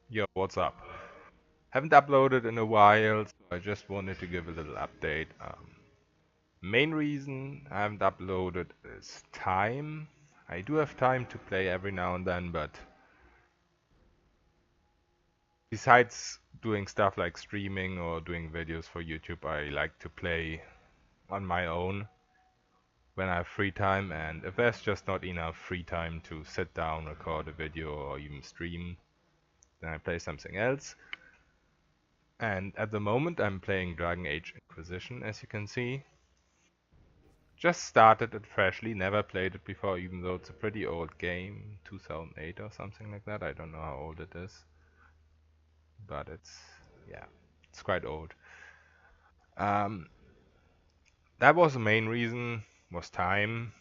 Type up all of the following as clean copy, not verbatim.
Yo, what's up? Haven't uploaded in a while, so I just wanted to give a little update. Main reason I haven't uploaded is time. I do have time to play every now and then, but besides doing stuff like streaming or doing videos for YouTube, I like to play on my own when I have free time, and if there's just not enough free time to sit down, record a video, or even stream, then I play something else. And at the moment I'm playing Dragon Age Inquisition, as you can see. Just started it freshly, never played it before, even though it's a pretty old game, 2008 or something like that. I don't know how old it is, but yeah, it's quite old. Um, that was the main reason, was time.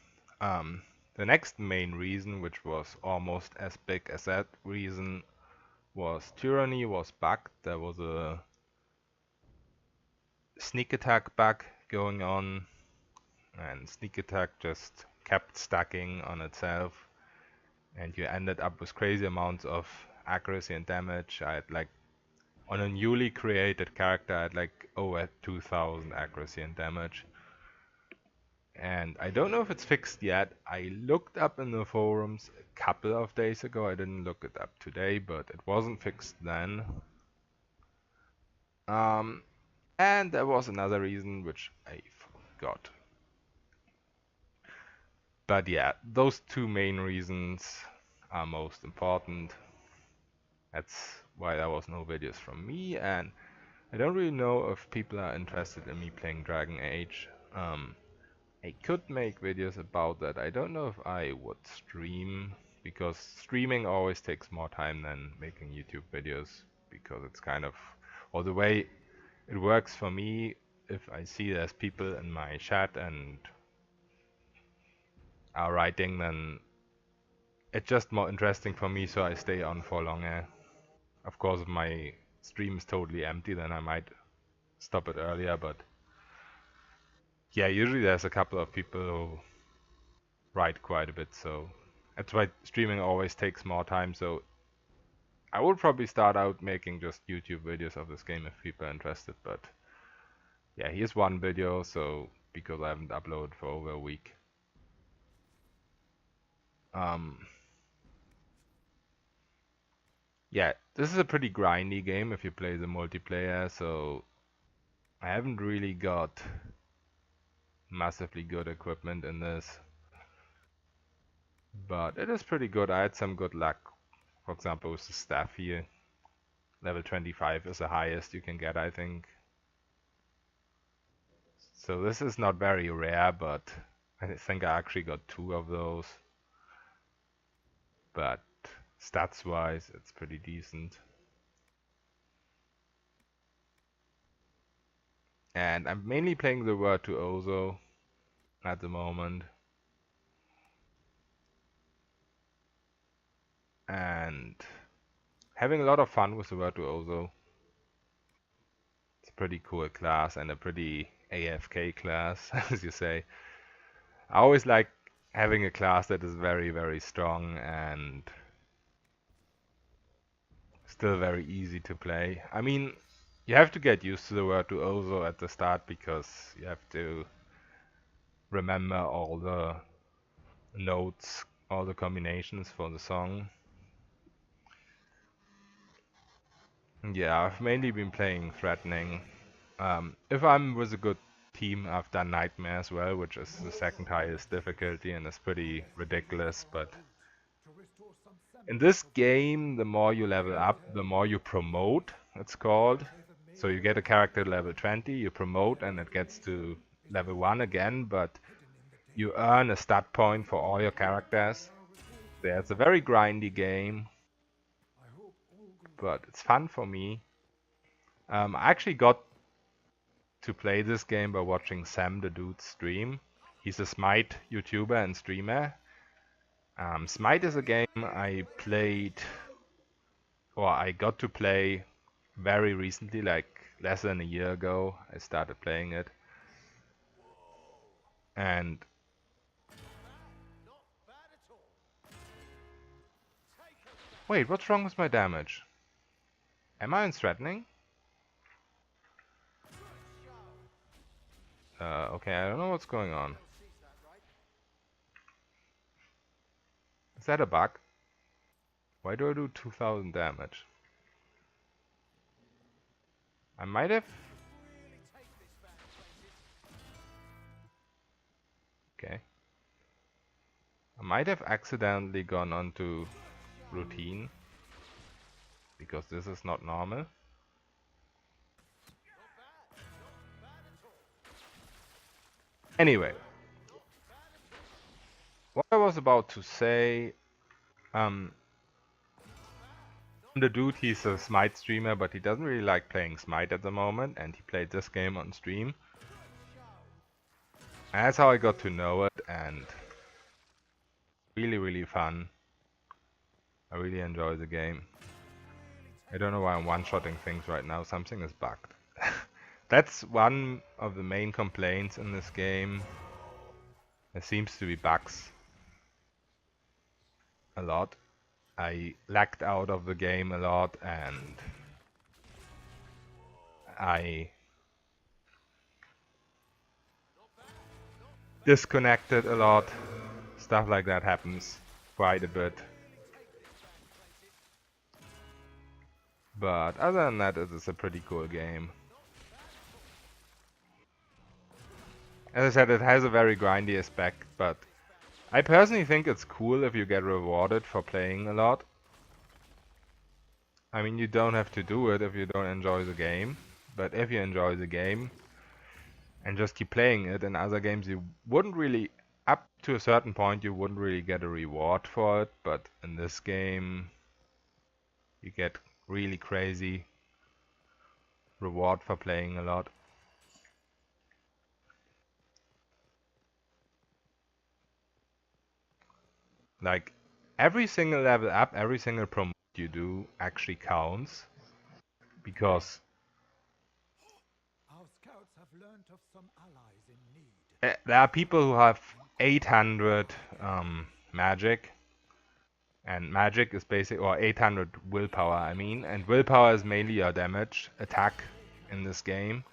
Um, the next main reason, which was almost as big as that reason, was Tyranny was bugged. There was a sneak attack bug going on, and sneak attack just kept stacking on itself, and you ended up with crazy amounts of accuracy and damage. I had like, on a newly created character, I had like over 2000 accuracy and damage. And I don't know if it's fixed yet. I looked up in the forums a couple of days ago. I didn't look it up today, but it wasn't fixed then. Um, and there was another reason which I forgot. But yeah, those two main reasons are most important. That's why there was no videos from me, and I don't really know if people are interested in me playing Dragon Age. I could make videos about that. I don't know if I would stream, because streaming always takes more time than making YouTube videos, because it's kind of, or the way it works for me, if I see there's people in my chat and are writing, then it's just more interesting for me, so I stay on for longer. Of course, if my stream is totally empty, then I might stop it earlier, but yeah, usually there's a couple of people who write quite a bit, so that's why streaming always takes more time. So I would probably start out making just YouTube videos of this game if people are interested, but yeah, here's one video, so because I haven't uploaded for over a week. Um, yeah, this is a pretty grindy game if you play the multiplayer, so I haven't really got massively good equipment in this, but it is pretty good. I had some good luck, for example, with the staff here. Level 25 is the highest you can get, I think. So this is not very rare, but I think I actually got two of those. But stats-wise, it's pretty decent. And I'm mainly playing the Virtuoso at the moment. And having a lot of fun with the Virtuoso. It's a pretty cool class and a pretty AFK class, as you say. I always like having a class that is very, very strong and still very easy to play. I mean, you have to get used to the Virtuoso at the start because you have to remember all the notes, all the combinations for the song. Yeah, I've mainly been playing Threatening. If I'm with a good team, I've done Nightmare as well, which is the second highest difficulty and is pretty ridiculous. But in this game, the more you level up, the more you promote, it's called. So you get a character level 20, you promote, and it gets to level 1 again, but you earn a stat point for all your characters. Yeah, it's a very grindy game, but it's fun for me. I actually got to play this game by watching Sam the Dude stream. He's a Smite YouTuber and streamer. Smite is a game I played, or I got to play very recently, like less than a year ago. I started playing it. And wait, what's wrong with my damage? Am I threatening? Okay, I don't know what's going on. Is that a bug? Why do I do 2000 damage? I might have... Okay. I might have accidentally gone onto routine, because this is not normal. Anyway, what I was about to say, the dude, he's a Smite streamer, but he doesn't really like playing Smite at the moment, and he played this game on stream. And that's how I got to know it, and really, really fun. I really enjoy the game. I don't know why I'm one-shotting things right now, something is bugged. That's one of the main complaints in this game. There seems to be bugs a lot. I lagged out of the game a lot, and I disconnected a lot. Stuff like that happens quite a bit. But other than that, it is a pretty cool game. As I said, it has a very grindy aspect, but I personally think it's cool if you get rewarded for playing a lot. I mean, you don't have to do it if you don't enjoy the game, but if you enjoy the game and just keep playing it, in other games you wouldn't really, up to a certain point, you wouldn't really get a reward for it, but in this game you get really crazy reward for playing a lot. Like, every single level up, every single promote you do actually counts, because our scouts have learned of some allies in need. there are people who have 800 magic, and magic is basic, or 800 willpower, I mean, and willpower is mainly your damage attack in this game.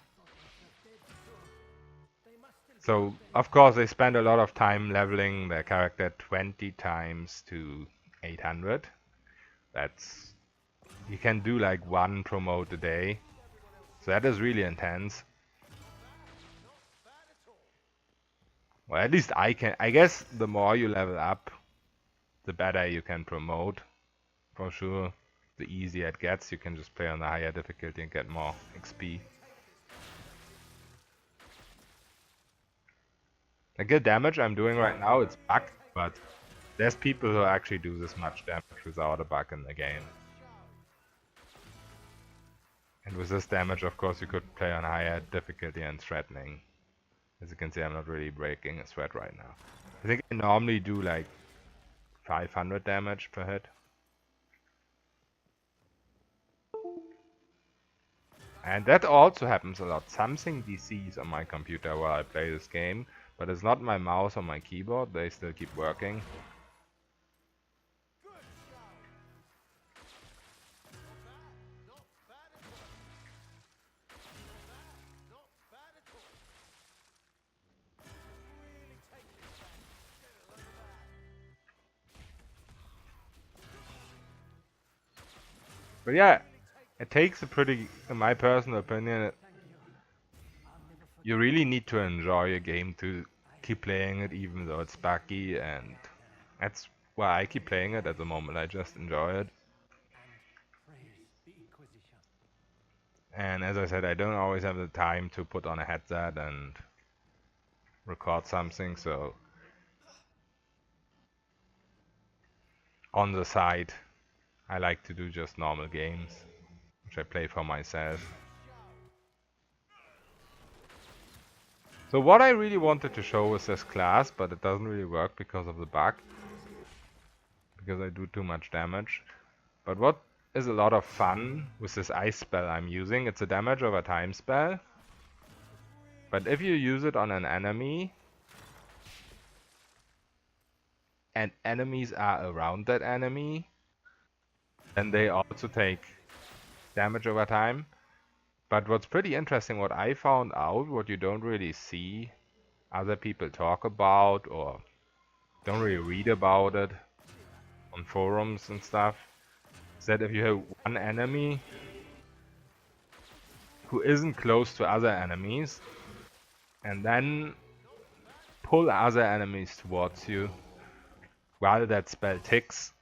So of course they spend a lot of time leveling their character 20 times to 800. That's, you can do like one promote a day, so that is really intense. Well, at least I guess the more you level up, the better you can promote, for sure. The easier it gets, you can just play on a higher difficulty and get more XP. The good damage I'm doing right now, it's bugged, but there's people who actually do this much damage without a bug in the game. And with this damage, of course, you could play on higher difficulty and threatening. As you can see, I'm not really breaking a threat right now. I think I normally do like 500 damage per hit. And that also happens a lot. Something DCs on my computer while I play this game, but it's not my mouse or my keyboard, they still keep working. But yeah, it takes a pretty, in my personal opinion, you really need to enjoy a game to keep playing it, even though it's buggy, and that's why I keep playing it at the moment. I just enjoy it. And as I said, I don't always have the time to put on a headset and record something, so on the side I like to do just normal games, which I play for myself. So what I really wanted to show was this class, but it doesn't really work because of the bug, because I do too much damage. But what is a lot of fun with this ice spell I'm using, it's a damage over time spell, but if you use it on an enemy and enemies are around that enemy, then they also take damage over time. But what's pretty interesting, what I found out, what you don't really see other people talk about or don't really read about it on forums and stuff, is that if you have one enemy who isn't close to other enemies and then pull other enemies towards you while that spell ticks,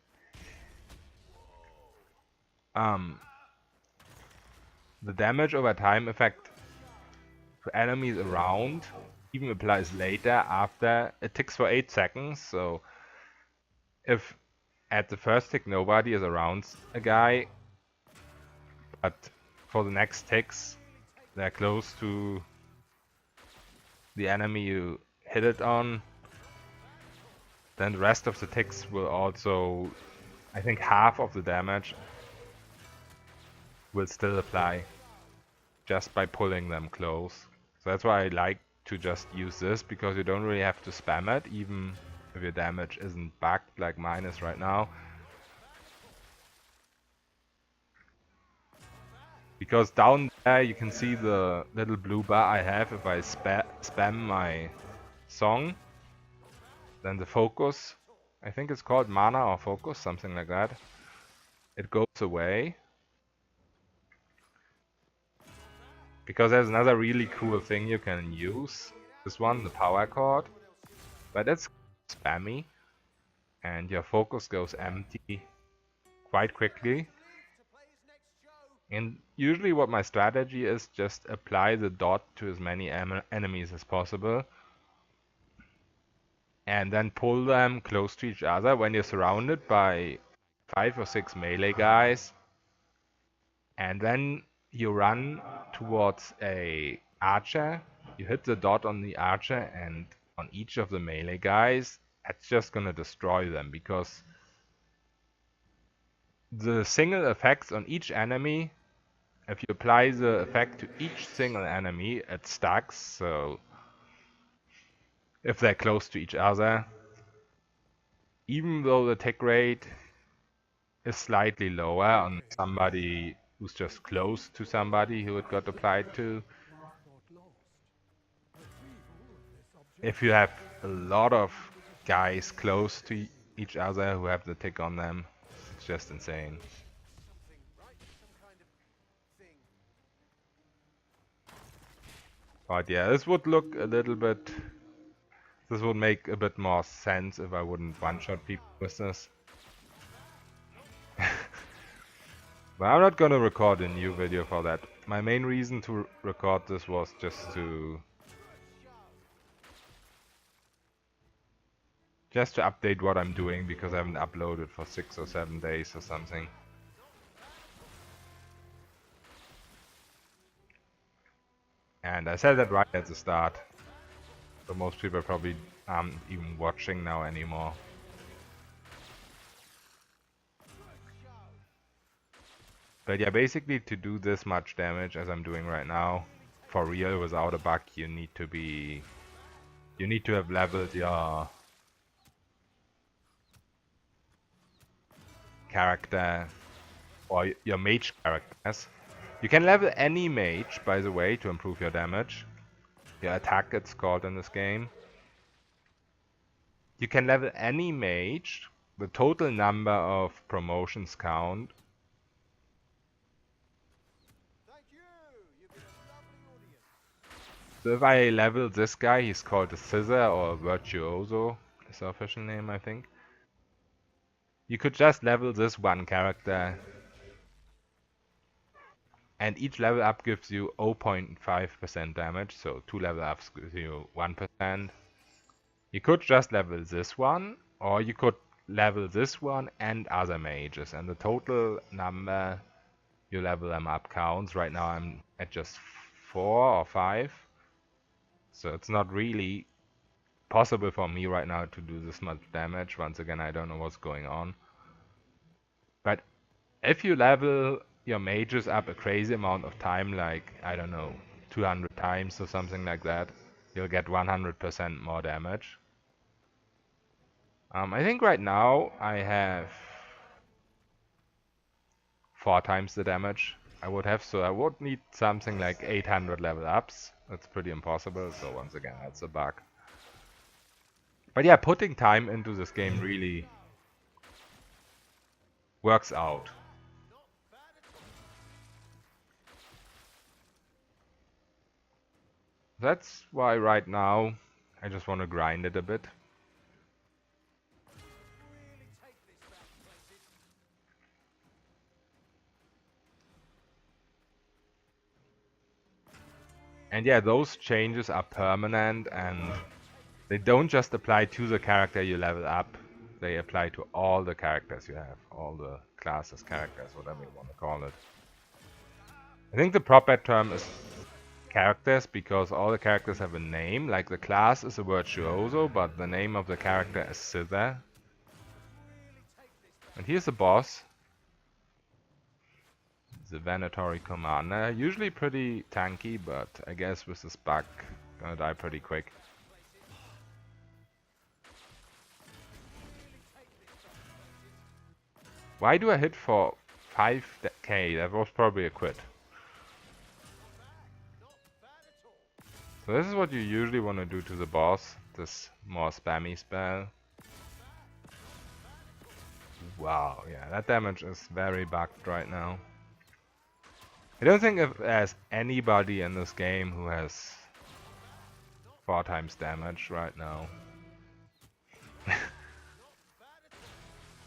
the damage over time effect to enemies around even applies later after it ticks for 8 seconds. So if at the first tick nobody is around a guy, but for the next ticks they're close to the enemy you hit it on, then the rest of the ticks will also, I think half of the damage will still apply just by pulling them close. So that's why I like to just use this, because you don't really have to spam it, even if your damage isn't bugged like mine is right now. Because down there you can see the little blue bar I have if I spam my song. Then the focus, I think it's called mana or focus, something like that. It goes away. Because there's another really cool thing you can use. This one, the power chord. But it's spammy. And your focus goes empty quite quickly. And usually what my strategy is, just apply the dot to as many enemies as possible. And then pull them close to each other when you're surrounded by 5 or 6 melee guys. And then you run towards a archer. You hit the dot on the archer, and on each of the melee guys, it's just gonna destroy them, because the single effects on each enemy, if you apply the effect to each single enemy, it stacks. So if they're close to each other, even though the tick rate is slightly lower on somebody who's just close to somebody who it got applied to, if you have a lot of guys close to each other who have the tick on them, it's just insane. But yeah, this would look a little bit... This would make a bit more sense if I wouldn't one-shot people with this. But I'm not gonna record a new video for that. My main reason to record this was just to update what I'm doing, because I haven't uploaded for 6 or 7 days or something. And I said that right at the start, so most people probably aren't even watching now anymore. But yeah, basically to do this much damage as I'm doing right now, for real, without a bug, you need to have leveled your character, or your mage characters. You can level any mage, by the way, to improve your damage. Your attack, it's called in this game. You can level any mage. The total number of promotions count. So if I level this guy, he's called a Scissor or a Virtuoso, is the official name, I think. You could just level this one character, and each level up gives you 0.5% damage, so 2 level ups gives you 1%. You could just level this one, or you could level this one and other mages, and the total number you level them up counts. Right now I'm at just 4 or 5, so it's not really possible for me right now to do this much damage. Once again, I don't know what's going on. But if you level your mages up a crazy amount of time, like, I don't know, 200 times or something like that, you'll get 100% more damage. I think right now I have 4 times the damage. I would need something like 800 level ups. That's pretty impossible, so once again, that's a bug. But yeah, putting time into this game really works out. That's why right now I just want to grind it a bit. And yeah, those changes are permanent and they don't just apply to the character you level up, they apply to all the characters you have, all the classes, characters, whatever you want to call it. I think the proper term is characters because all the characters have a name, like the class is a virtuoso, but the name of the character is Scyther. And here's the boss. The Venatori Commander, usually pretty tanky, but I guess with this bug, gonna die pretty quick. Why do I hit for 5k? That was probably a crit. So this is what you usually want to do to the boss, this more spammy spell. Wow, yeah, that damage is very bugged right now. I don't think if there's anybody in this game who has 4 times damage right now.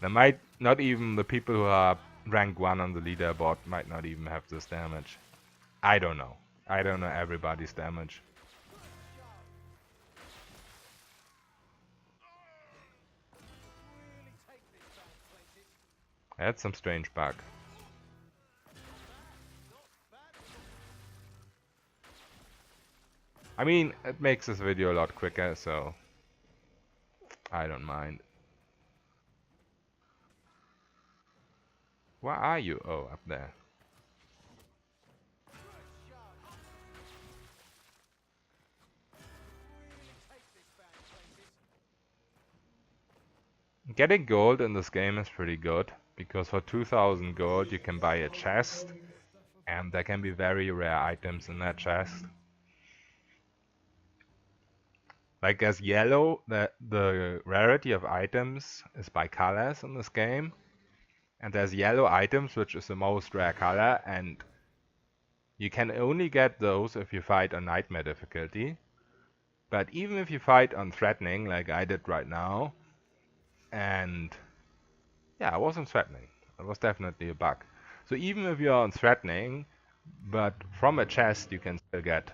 There might not even the people who are rank 1 on the leaderboard might not even have this damage. I don't know. I don't know everybody's damage. That's some strange bug. I mean, it makes this video a lot quicker, so I don't mind. Where are you? Oh, up there. Getting gold in this game is pretty good, because for 2000 gold you can buy a chest, and there can be very rare items in that chest. Like as yellow, the rarity of items is by colors in this game. And there's yellow items, which is the most rare color, and you can only get those if you fight on Nightmare difficulty. But even if you fight on Threatening, like I did right now, and yeah, I wasn't Threatening. It was definitely a bug. So even if you're on Threatening, but from a chest you can still get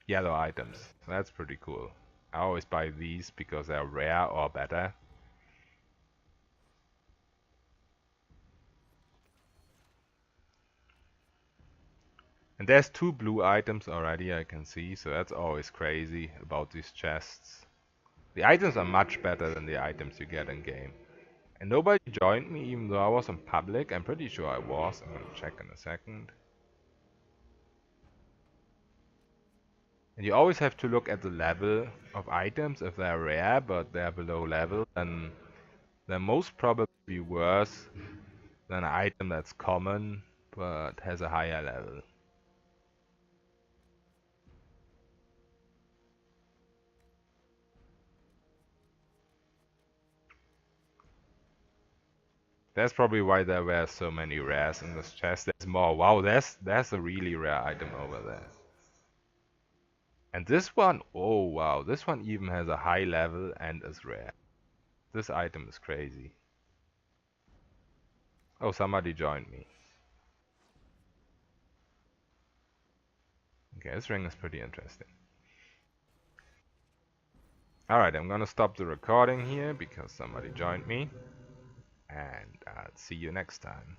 yellow items. So that's pretty cool. I always buy these because they're rare or better. And there's 2 blue items already, I can see, so that's always crazy about these chests. The items are much better than the items you get in game. And nobody joined me even though I was in public. I'm pretty sure I was. I'm gonna check in a second. And you always have to look at the level of items. If they're rare but they're below level, then they're most probably worse than an item that's common but has a higher level. That's probably why there were so many rares in this chest. There's more. Wow, there's a really rare item over there. And this one, oh wow, this one even has a high level and is rare. This item is crazy. Oh, somebody joined me. Okay, this ring is pretty interesting. Alright, I'm gonna stop the recording here because somebody joined me. And I'll see you next time.